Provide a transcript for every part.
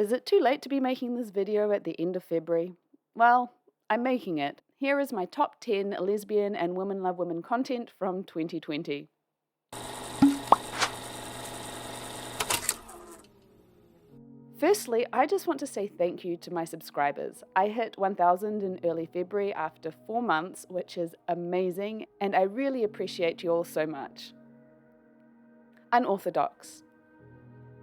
Is it too late to be making this video at the end of February? Well, I'm making it. Here is my top 10 lesbian and women love women content from 2020. Firstly, I just want to say thank you to my subscribers. I hit 1,000 in early February after 4 months, which is amazing, and I really appreciate you all so much. Unorthodox.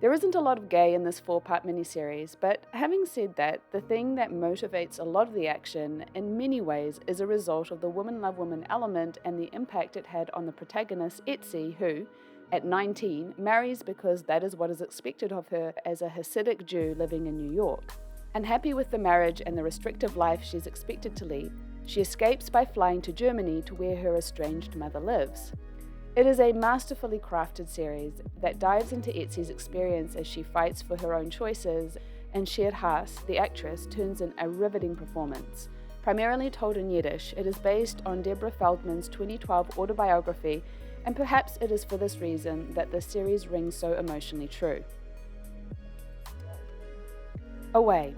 There isn't a lot of gay in this 4-part miniseries, but having said that, the thing that motivates a lot of the action, in many ways, is a result of the women love women element and the impact it had on the protagonist, Etsy, who, at 19, marries because that is what is expected of her as a Hasidic Jew living in New York. Unhappy with the marriage and the restrictive life she's expected to lead, she escapes by flying to Germany to where her estranged mother lives. It is a masterfully crafted series that dives into Etsy's experience as she fights for her own choices, and Shir Haas, the actress, turns in a riveting performance. Primarily told in Yiddish, it is based on Deborah Feldman's 2012 autobiography, and perhaps it is for this reason that the series rings so emotionally true. Away.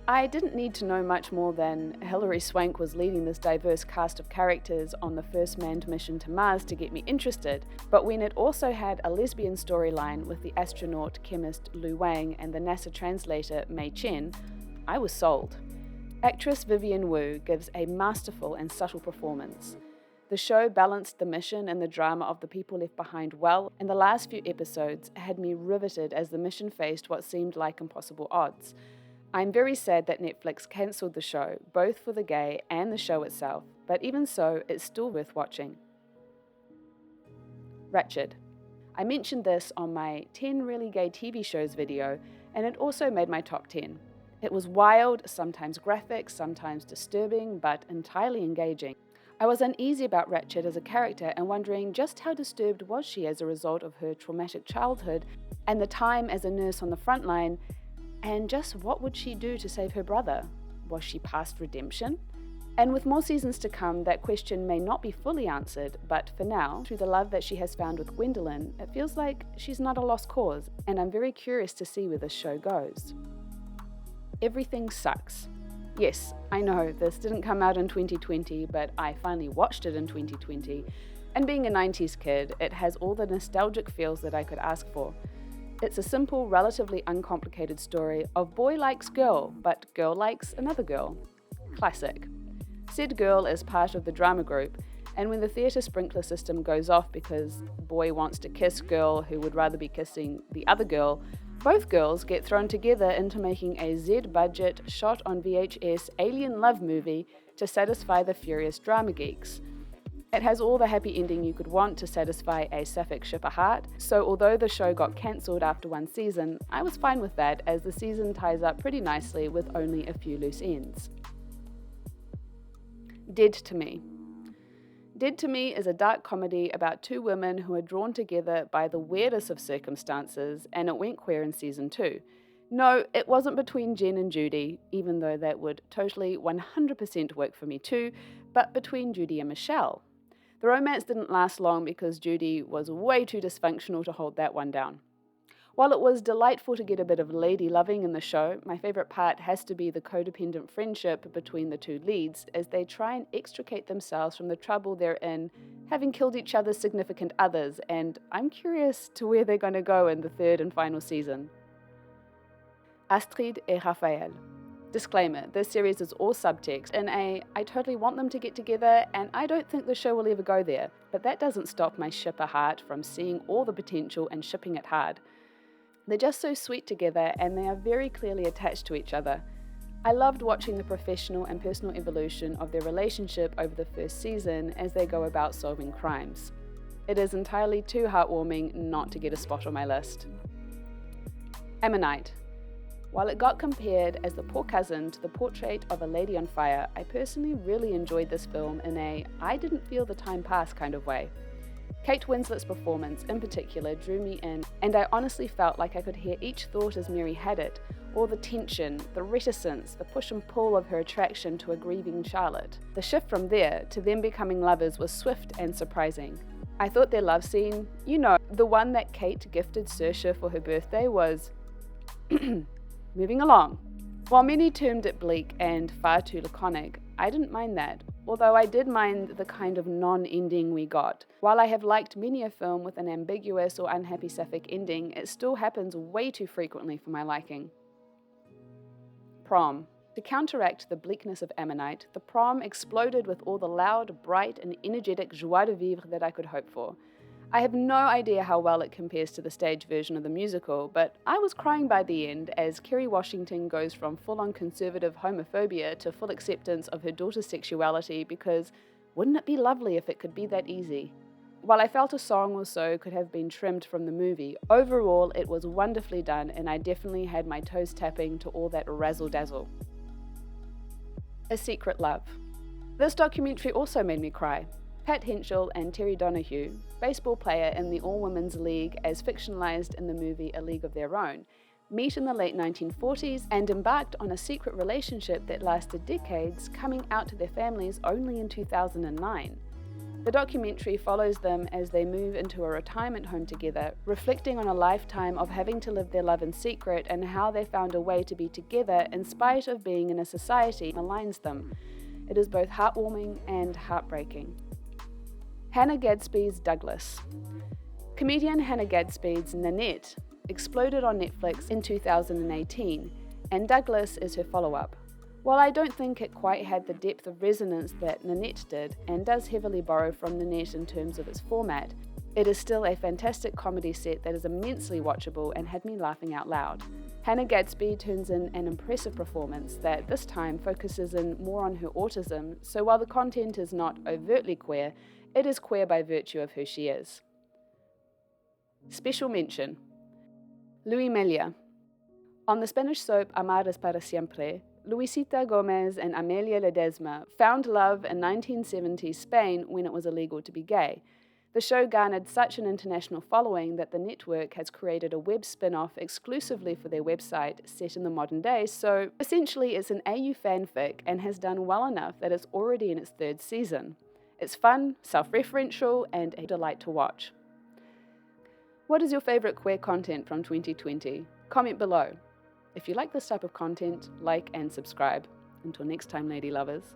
I didn't need to know much more than Hilary Swank was leading this diverse cast of characters on the first manned mission to Mars to get me interested, but when it also had a lesbian storyline with the astronaut chemist Lu Wang and the NASA translator Mei Chen, I was sold. Actress Vivienne Wu gives a masterful and subtle performance. The show balanced the mission and the drama of the people left behind well, and the last few episodes had me riveted as the mission faced what seemed like impossible odds. I'm very sad that Netflix cancelled the show, both for the gay and the show itself, but even so, it's still worth watching. Ratched. I mentioned this on my 10 really gay TV shows video, and it also made my top 10. It was wild, sometimes graphic, sometimes disturbing, but entirely engaging. I was uneasy about Ratched as a character and wondering just how disturbed was she as a result of her traumatic childhood and the time as a nurse on the front line. And just what would she do to save her brother? Was she past redemption? And with more seasons to come, that question may not be fully answered, but for now, through the love that she has found with Gwendolyn, it feels like she's not a lost cause, and I'm very curious to see where this show goes. Everything sucks. Yes, I know, this didn't come out in 2020, but I finally watched it in 2020, and being a 90s kid, it has all the nostalgic feels that I could ask for. It's a simple, relatively uncomplicated story of boy likes girl, but girl likes another girl. Classic. Said girl is part of the drama group, and when the theatre sprinkler system goes off because boy wants to kiss girl who would rather be kissing the other girl, both girls get thrown together into making a Z-budget, shot on VHS alien love movie to satisfy the furious drama geeks. It has all the happy ending you could want to satisfy a sapphic shipper heart, so although the show got cancelled after one season, I was fine with that as the season ties up pretty nicely with only a few loose ends. Dead to Me. Dead to Me is a dark comedy about two women who are drawn together by the weirdest of circumstances, and it went queer in season 2. No, it wasn't between Jen and Judy, even though that would totally 100% work for me too, but between Judy and Michelle. The romance didn't last long because Judy was way too dysfunctional to hold that one down. While it was delightful to get a bit of lady loving in the show, my favourite part has to be the codependent friendship between the two leads as they try and extricate themselves from the trouble they're in, having killed each other's significant others, and I'm curious to where they're going to go in the third and final season. Astrid et Raphaëlle. Disclaimer, this series is all subtext in I totally want them to get together and I don't think the show will ever go there, but that doesn't stop my shipper heart from seeing all the potential and shipping it hard. They're just so sweet together and they are very clearly attached to each other. I loved watching the professional and personal evolution of their relationship over the first season as they go about solving crimes. It is entirely too heartwarming not to get a spot on my list. Ammonite. While it got compared as the poor cousin to the Portrait of a Lady on Fire, I personally really enjoyed this film in a I didn't feel the time pass kind of way. Kate Winslet's performance in particular drew me in, and I honestly felt like I could hear each thought as Mary had it, or the tension, the reticence, the push and pull of her attraction to a grieving Charlotte. The shift from there to them becoming lovers was swift and surprising. I thought their love scene, the one that Kate gifted Saoirse for her birthday, was Moving along. While many termed it bleak and far too laconic, I didn't mind that, although I did mind the kind of non-ending we got. While I have liked many a film with an ambiguous or unhappy sapphic ending, it still happens way too frequently for my liking. Prom. To counteract the bleakness of Ammonite, the Prom exploded with all the loud, bright, and energetic joie de vivre that I could hope for. I have no idea how well it compares to the stage version of the musical, but I was crying by the end as Kerry Washington goes from full-on conservative homophobia to full acceptance of her daughter's sexuality because wouldn't it be lovely if it could be that easy? While I felt a song or so could have been trimmed from the movie, overall it was wonderfully done and I definitely had my toes tapping to all that razzle-dazzle. A Secret Love. This documentary also made me cry. Pat Henschel and Terry Donahue, baseball player in the all-women's league as fictionalized in the movie A League of Their Own, meet in the late 1940s and embarked on a secret relationship that lasted decades, coming out to their families only in 2009. The documentary follows them as they move into a retirement home together, reflecting on a lifetime of having to live their love in secret and how they found a way to be together in spite of being in a society that aligns them. It is both heartwarming and heartbreaking. Hannah Gadsby's Douglas. Comedian Hannah Gadsby's Nanette exploded on Netflix in 2018, and Douglas is her follow-up. While I don't think it quite had the depth of resonance that Nanette did, and does heavily borrow from Nanette in terms of its format, it is still a fantastic comedy set that is immensely watchable and had me laughing out loud. Hannah Gadsby turns in an impressive performance that this time focuses in more on her autism, so while the content is not overtly queer, it is queer by virtue of who she is. Special mention. Luis Meliá. On the Spanish soap Amar es para siempre, Luisita Gomez and Amelia Ledesma found love in 1970s Spain when it was illegal to be gay. The show garnered such an international following that the network has created a web spin-off exclusively for their website set in the modern day, so essentially it's an AU fanfic and has done well enough that it's already in its third season. It's fun, self-referential, and a delight to watch. What is your favourite queer content from 2020? Comment below. If you like this type of content, like and subscribe. Until next time, lady lovers.